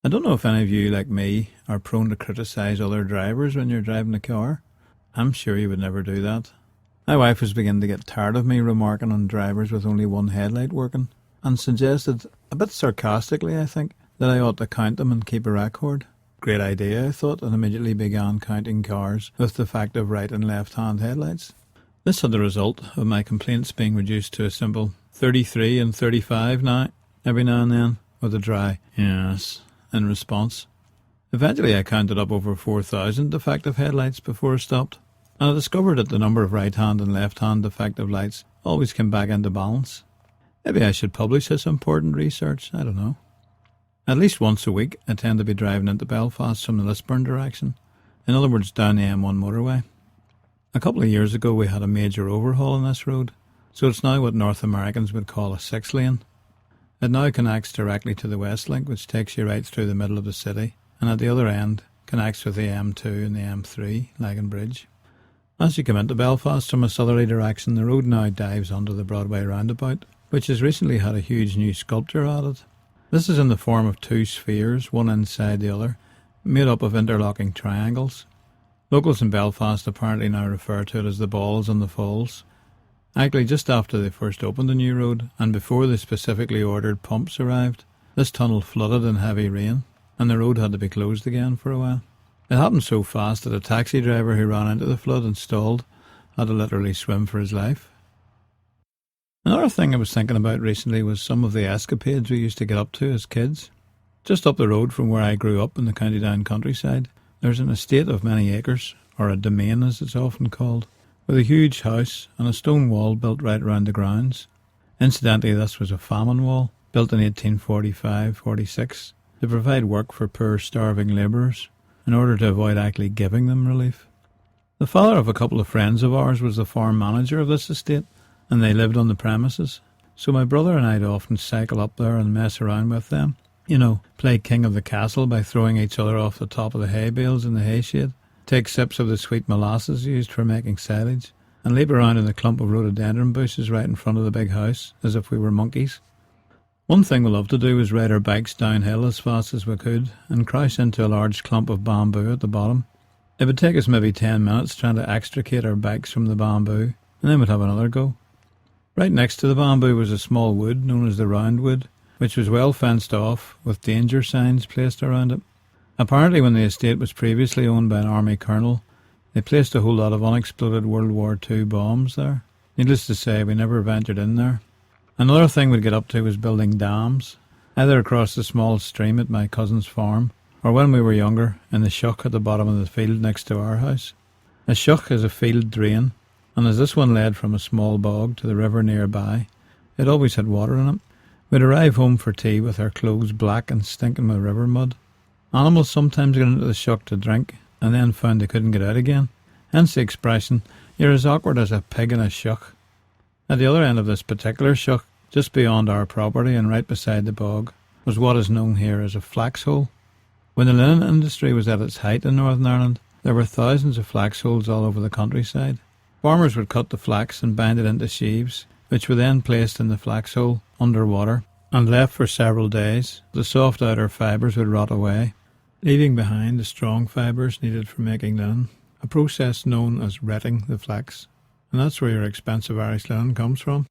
I don't know if any of you, like me, are prone to criticise other drivers when you're driving a car. I'm sure you would never do that. My wife was beginning to get tired of me remarking on drivers with only one headlight working, and suggested, a bit sarcastically I think, that I ought to count them and keep a record. Great idea, I thought, and immediately began counting cars with defective right and left hand headlights. This had the result of my complaints being reduced to a simple 33 and 35 now, every now and then, with a dry yes in response. Eventually I counted up over 4,000 defective headlights before I stopped, and I discovered that the number of right-hand and left-hand defective lights always came back into balance. Maybe I should publish this important research, I don't know. At least once a week I tend to be driving into Belfast from the Lisburn direction, in other words down the M1 motorway. A couple of years ago we had a major overhaul on this road, so it's now what North Americans would call a 6-lane. It now connects directly to the West Link, which takes you right through the middle of the city, and at the other end connects with the M2 and the M3, Lagan Bridge. As you come into Belfast from a southerly direction, the road now dives onto the Broadway roundabout, which has recently had a huge new sculpture added. This is in the form of two spheres, one inside the other, made up of interlocking triangles. Locals in Belfast apparently now refer to it as the Balls and the Falls. Actually, just after they first opened the new road, and before the specifically ordered pumps arrived, this tunnel flooded in heavy rain, and the road had to be closed again for a while. It happened so fast that a taxi driver who ran into the flood and stalled had to literally swim for his life. Another thing I was thinking about recently was some of the escapades we used to get up to as kids. Just up the road from where I grew up in the County Down countryside, there's an estate of many acres, or a domain as it's often called, with a huge house and a stone wall built right round the grounds. Incidentally, this was a famine wall, built in 1845-46, to provide work for poor starving labourers, in order to avoid actually giving them relief. The father of a couple of friends of ours was the farm manager of this estate, and they lived on the premises, so my brother and I'd often cycle up there and mess around with them. You know, play king of the castle by throwing each other off the top of the hay bales in the hay shade, take sips of the sweet molasses used for making silage, and leap around in the clump of rhododendron bushes right in front of the big house, as if we were monkeys. One thing we loved to do was ride our bikes downhill as fast as we could, and crash into a large clump of bamboo at the bottom. It would take us maybe 10 minutes trying to extricate our bikes from the bamboo, and then we'd have another go. Right next to the bamboo was a small wood known as the roundwood, which was well fenced off, with danger signs placed around it. Apparently when the estate was previously owned by an army colonel, they placed a whole lot of unexploded World War II bombs there. Needless to say, we never ventured in there. Another thing we'd get up to was building dams, either across the small stream at my cousin's farm, or when we were younger, in the sheugh at the bottom of the field next to our house. A sheugh is a field drain, and as this one led from a small bog to the river nearby, it always had water in it. We'd arrive home for tea with our clothes black and stinking with river mud. Animals sometimes got into the sheugh to drink, and then found they couldn't get out again. Hence the expression, "You're as awkward as a pig in a sheugh." At the other end of this particular sheugh, just beyond our property and right beside the bog, was what is known here as a flax hole. When the linen industry was at its height in Northern Ireland, there were thousands of flax holes all over the countryside. Farmers would cut the flax and bind it into sheaves, which were then placed in the flax hole under water and left for several days. The soft outer fibres would rot away, leaving behind the strong fibres needed for making linen, a process known as retting the flax. And that's where your expensive Irish linen comes from.